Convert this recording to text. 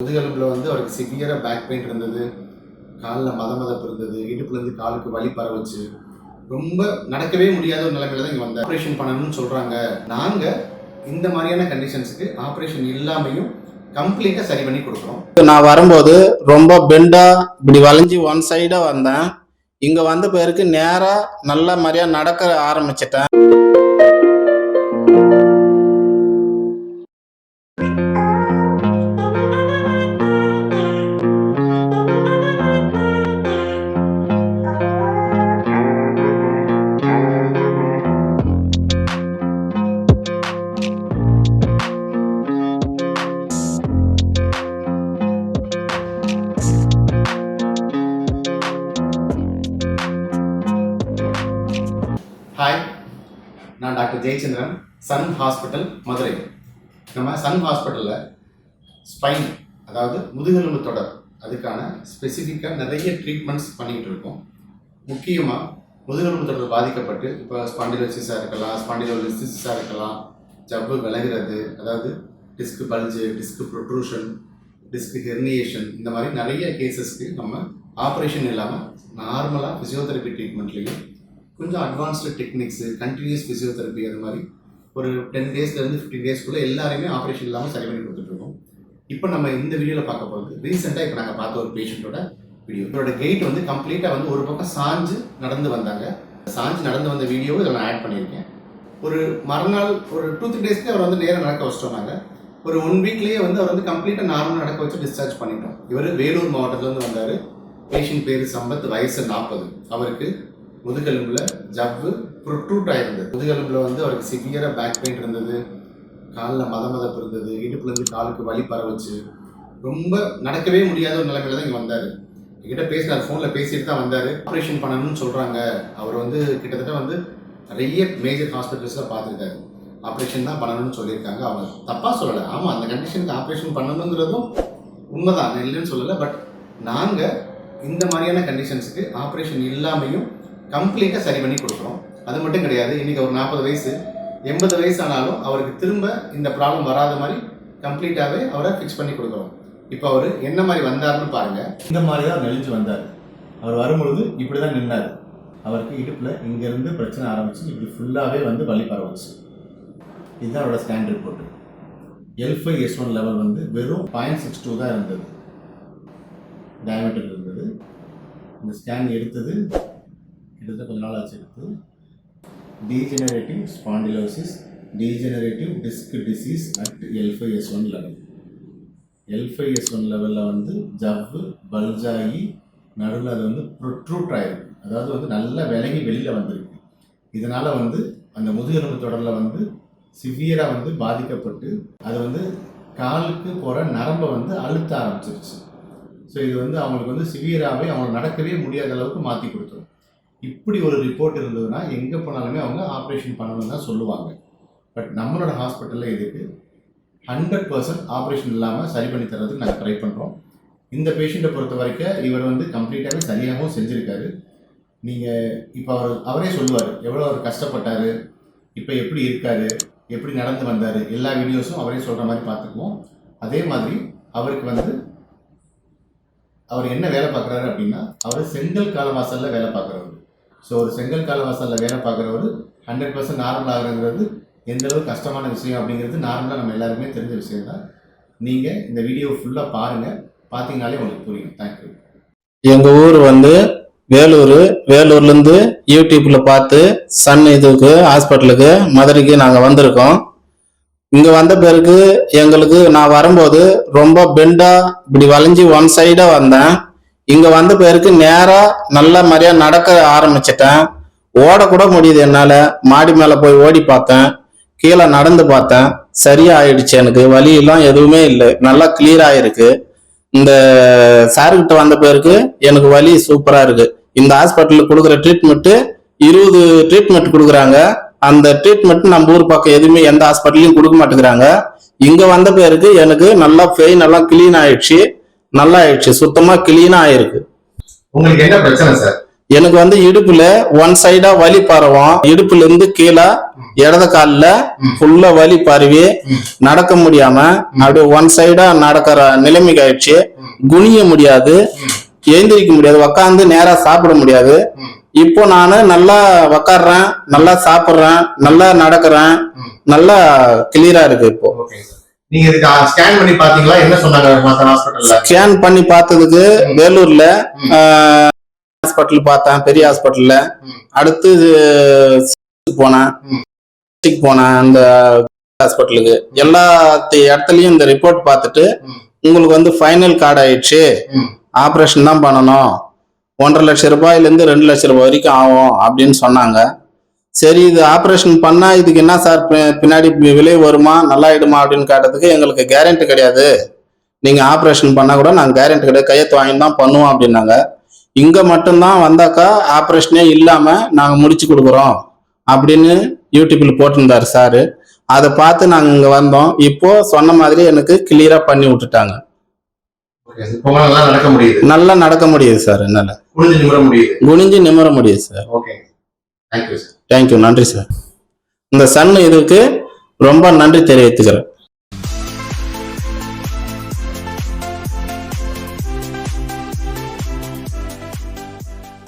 முதுகெலும்பில் வந்து அவருக்கு சிவியராக back pain இருந்தது, காலில் மதமதப்பு இருந்தது, இடுப்புலேருந்து காலுக்கு வலி பரவுச்சு, ரொம்ப நடக்கவே முடியாத ஒரு நிலைமையில தான் இங்கே வந்தார். ஆப்ரேஷன் பண்ணணும்னு சொல்கிறாங்க. நாங்கள் இந்த மாதிரியான கண்டிஷன்ஸுக்கு ஆப்ரேஷன் இல்லாமையும் கம்ப்ளீட்டாக சரி பண்ணி கொடுக்குறோம். நான் வரும்போது ரொம்ப பெண்டாக இப்படி வளைஞ்சி ஒன் சைடாக வந்தேன். இங்கே வந்த பேருக்கு நேராக நல்ல மாதிரியாக நடக்க ஆரம்பிச்சிட்டேன். ஹாய், நான் doctor Jayachandran, Sun hospital Madurai. நம்ம சன் ஹாஸ்பிட்டலில் ஸ்பைன், அதாவது முதுகெலும்பு தொடர், அதுக்கான ஸ்பெசிஃபிக்காக நிறைய ட்ரீட்மெண்ட்ஸ் பண்ணிக்கிட்டு இருக்கோம். முக்கியமாக முதுகெலும்பு தொடர் பாதிக்கப்பட்டு இப்போ ஸ்பாண்டிலோசிஸாக இருக்கலாம், ஸ்பாண்டிலோலிசிஸாக இருக்கலாம், ஜவ்வு விலகிறது, அதாவது disk bulge, disk protrusion, disk herniation, இந்த மாதிரி நிறைய கேசஸ்க்கு நம்ம ஆப்ரேஷன் இல்லாமல் நார்மலாக ஃபிசியோதெரப்பி ட்ரீட்மெண்ட்லேயும் கொஞ்சம் அட்வான்ஸ்டு டெக்னிக்ஸு, கண்டினியூஸ் ஃபிசியோதெரப்பி, அது மாதிரி ஒரு 10 டேஸ்லேருந்து 15 டேஸ்க்குள்ளே எல்லாருமே ஆப்ரேஷன் இல்லாமல் சரி பண்ணி கொடுத்துட்ருக்கோம். இப்போ நம்ம இந்த வீடியோவில் பார்க்க போகிறது ரீசெண்டாக இப்போ நாங்கள் பார்த்த ஒரு பேஷண்ட்டோட வீடியோ. இதோட கெயிட் வந்து கம்ப்ளீட்டாக வந்து ஒரு பக்கம் சாஞ்சு நடந்து வந்தாங்க. சாஞ்சு நடந்து வந்த வீடியோவை இதில் நான் ஆட் பண்ணியிருக்கேன். ஒரு மறுநாள் ஒரு 2-3 டேஸ்க்கு அவர் வந்து நேராக நடக்க வச்சிட்டோம். நாங்கள் ஒரு 1 வீக்லேயே வந்து அவர் வந்து கம்ப்ளீட்டாக நார்மலாக நடக்க வச்சு டிஸ்சார்ஜ் பண்ணிட்டோம். இவர் வேலூர் மாவட்டத்துலேருந்து வந்தார். பேஷண்ட் பேர் சம்பத், வயசு 40. அவருக்கு முதுகெலும்பில் ஜவ்வு ப்ரொட்ரூட் ஆயிருந்தது. முதுகெலும்பில் வந்து அவருக்கு சிவியராக பேக் பெயின் இருந்தது, காலில் மதமதப்பு இருந்தது, இடுப்புலேருந்து காலுக்கு வலி பரவுச்சு, ரொம்ப நடக்கவே முடியாத ஒரு நிலைமையில தான் இங்கே வந்தார். என்கிட்ட பேசினார், ஃபோனில் பேசிட்டு தான் வந்தார். ஆப்ரேஷன் பண்ணணும்னு சொல்கிறாங்க. அவர் வந்து கிட்டத்தட்ட வந்து நிறைய மேஜர் ஹாஸ்பிட்டல்ஸில் பார்த்துருக்காரு. ஆப்ரேஷன் தான் பண்ணணும்னு சொல்லியிருக்காங்க. அவங்க தப்பாக சொல்லலை. ஆமாம், அந்த கண்டிஷனுக்கு ஆப்ரேஷன் பண்ணணுங்கிறதும் உண்மைதான், நான் இல்லைன்னு சொல்லலை. பட் நாங்கள் இந்த மாதிரியான கண்டிஷன்ஸுக்கு ஆப்ரேஷன் இல்லாமையும் கம்ப்ளீட்டாக சரி பண்ணி கொடுக்குறோம். அது மட்டும் கிடையாது, இன்றைக்கி ஒரு 40 வயசு 80 வயசு ஆனாலும் அவருக்கு திரும்ப இந்த ப்ராப்ளம் வராத மாதிரி கம்ப்ளீட்டாகவே அவரை ஃபிக்ஸ் பண்ணி கொடுக்குறோம். இப்போ அவர் என்ன மாதிரி வந்தார்னு பாருங்கள். இந்த மாதிரி தான் நெளிஞ்சு வந்தார். அவர் வரும்பொழுது இப்படி தான் நின்னார். அவருக்கு இடுப்பில் இங்கேருந்து பிரச்சனை ஆரம்பிச்சு இப்படி ஃபுல்லாகவே வந்து வலி பரவுச்சு. இதுதான் அவரோட ஸ்கேன் ரிப்போர்ட்டு. L5S1 லெவல் வந்து வெறும் 0.62 தான் இருந்தது, டயமீட்டர் இருந்தது. இந்த ஸ்கேன் எடுத்தது கிட்டத்தட்ட கொஞ்ச நாள் ஆச்சு. எடுத்து degenerative spondylosis, degenerative disk disease at L5S1 level. L5S1 லெவலில் வந்து ஜவ்வு பல்ஜாகி நடுவில் அது வந்து ப்ரொட்ரூட் ஆகிருக்கு. அதாவது வந்து நல்லா விலகி வெளியில் வந்திருக்கு. இதனால் வந்து அந்த முதுகெலும்பு தொடரில் வந்து சிவியராக வந்து பாதிக்கப்பட்டு அது வந்து காலுக்கு போகிற நரம்பை வந்து அழுத்த ஆரம்பிச்சிருச்சு. ஸோ இது வந்து அவங்களுக்கு வந்து சிவியராகவே அவங்க நடக்கவே முடியாத அளவுக்கு மாற்றி கொடுத்துரும். இப்படி ஒரு ரிப்போர்ட் இருந்ததுன்னா எங்கே போனாலுமே அவங்க ஆப்ரேஷன் பண்ணணும்னு தான் சொல்லுவாங்க. பட் நம்மளோட ஹாஸ்பிட்டலில் இதுக்கு 100% ஆப்ரேஷன் இல்லாமல் சரி பண்ணி தரதுக்கு நாங்கள் ட்ரை பண்ணுறோம். இந்த பேஷண்ட்டை பொறுத்த வரைக்கும் இவர் வந்து கம்ப்ளீட்டாகவே சரியாகவும் செஞ்சுருக்காரு. நீங்கள் இப்போ அவரே சொல்லுவார் எவ்வளோ அவர் கஷ்டப்பட்டார், இப்போ எப்படி இருக்கார், எப்படி நடந்து வந்தார், எல்லா வீடியோஸும் அவரே சொல்கிற மாதிரி பார்த்துக்குவோம். அதே மாதிரி அவருக்கு வந்து அவர் என்ன வேலை பார்க்குறாரு அப்படின்னா, அவர் செங்கல் காலவாசலில் வேலை பார்க்குறவர். ஸோ ஒரு செங்கல் காலவாசலில் வேலை பார்க்குறவர் 100% நார்மல் ஆகுறது எந்த அளவுக்கு கஷ்டமான விஷயம் அப்படிங்கிறது நார்மலாக நம்ம எல்லாருமே தெரிஞ்ச விஷயம் தான். நீங்கள் இந்த வீடியோ ஃபுல்லாக பாருங்கள், பார்த்தீங்கனாலே உங்களுக்கு புரியும். தேங்க்யூ. எங்கள் ஊர் வந்து வேலூர்லேருந்து யூடியூப்பில் பார்த்து சன் இதுக்கு ஹாஸ்பிட்டலுக்கு மதுரைக்கு நாங்கள் வந்திருக்கோம். இங்கே வந்த பிறகு எங்களுக்கு நான் வரும்போது ரொம்ப பெண்டாக இப்படி வளைஞ்சி ஒன் சைடாக வந்தேன். இங்கே வந்த பிறகு நேராக நல்ல மாதிரியாக நடக்க ஆரம்பிச்சிட்டேன். ஓடக்கூட முடியுது என்னால். மாடி மேலே போய் ஓடி பார்த்தேன், கீழே நடந்து பார்த்தேன், சரியாக ஆயிடுச்சு. எனக்கு வலியெல்லாம் எதுவுமே இல்லை, நல்லா கிளியராக இருக்கு. இந்த சார்கிட்ட வந்த பிறகு எனக்கு வலி சூப்பராக இருக்கு. இந்த ஹாஸ்பிட்டலில் கொடுக்குற ட்ரீட்மெண்ட்டு 20 ட்ரீட்மெண்ட் கொடுக்குறாங்க. அந்த ட்ரீட்மெண்ட் நம்ம ஊர் பக்கம் எதுவுமே எந்த ஹாஸ்பிட்டலையும் கொடுக்க மாட்டேங்கிறாங்க. இங்கே வந்த பிறகு எனக்கு நல்லா பெயின் எல்லாம் கிளீன் ஆயிடுச்சு, நல்லா ஆயிடுச்சு, சுத்தமாக கிளீனாக ஆயிருக்கு. உங்களுக்கு என்ன பிரச்சனை சார்? எனக்கு வந்து இடுப்புல ஒன் சைடா வலி பரவும். இடுப்புல இருந்து கீழே இடது கால்ல ஃபுல்லா வலி பரவி நடக்க முடியாம அப்படியே ஒன் சைடா நடக்கிற நிலைமைக்கு ஆயிடுச்சு. குனிய முடியாது, எழுந்திரிக்க முடியாது, உக்காந்து நேரா சாப்பிட முடியாது. இப்போ நானு நல்லா உக்காடுறேன், நல்லா சாப்பிடுறேன், நல்லா நடக்கிறேன், நல்லா கிளியரா இருக்கு. இப்போ நீங்க இதுக்கு ஸ்கேன் பண்ணி பாத்தீங்களா? என்ன சொன்னாங்க மத்த ஹாஸ்பிடல்ல? ஸ்கேன் பண்ணி பார்த்ததுக்கு வேலூர்ல ஹாஸ்பிட்டல் பார்த்தேன், பெரிய ஹாஸ்பிட்டல்ல. அடுத்து போனேன் அந்த ஹாஸ்பிட்டலுக்கு. எல்லா இடத்துலயும் இந்த ரிப்போர்ட் பார்த்துட்டு உங்களுக்கு வந்து ஃபைனல் கார்டு ஆயிடுச்சு, ஆபரேஷன் தான் பண்ணணும், 1.5 லட்சம் ரூபாயிலிருந்து 2 லட்சம் ரூபாய் வரைக்கும் ஆகும் அப்படின்னு சொன்னாங்க. சரி, இது ஆபரேஷன் பண்ணா இதுக்கு என்ன சார் பின்னாடி விளைவு வருமா, நல்லாயிடுமா அப்படின்னு கேட்டதுக்கு எங்களுக்கு கேரண்டி கிடையாது, நீங்க ஆபரேஷன் பண்ணா கூட நாங்க கேரண்டி கிடையாது, கையெழுத்து வாங்கி தான் பண்ணுவோம் அப்படின்னாங்க. இங்க மட்டும்தான் வந்தாக்கா ஆபரேஷனே இல்லாம நாங்க முடிச்சு கொடுக்குறோம் அப்படின்னு யூடியூப்ல போட்டிருந்தாரு சாரு. அதை பார்த்து நாங்க இங்க வந்தோம். இப்போ சொன்ன மாதிரி எனக்கு கிளியரா பண்ணி விட்டுட்டாங்க. நல்லா நடக்க முடியுது சார், என்னால குனிஞ்சு நிமிர முடியுது சார். தேங்க்யூ, நன்றி சார். இந்த சன் இதுக்கு ரொம்ப நன்றி தெரிவித்துக்கிறேன்.